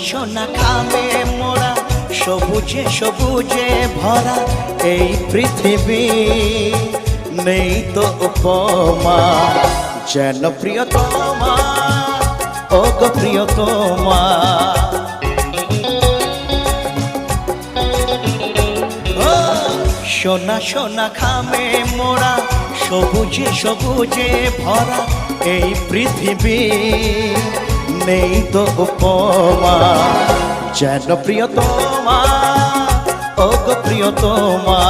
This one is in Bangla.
সোনা খামে মোরা সবুজে সবুজে ভরা এই পৃথিবী নেই তো উপমা যেন প্রিয়তমা ও গো প্রিয়তমা সোনা সোনা খামে মোরা সবুজে সবুজে ভরা এই পৃথিবী নেই তো উপমা যেন প্রিয়তমা ও গো প্রিয়তমা।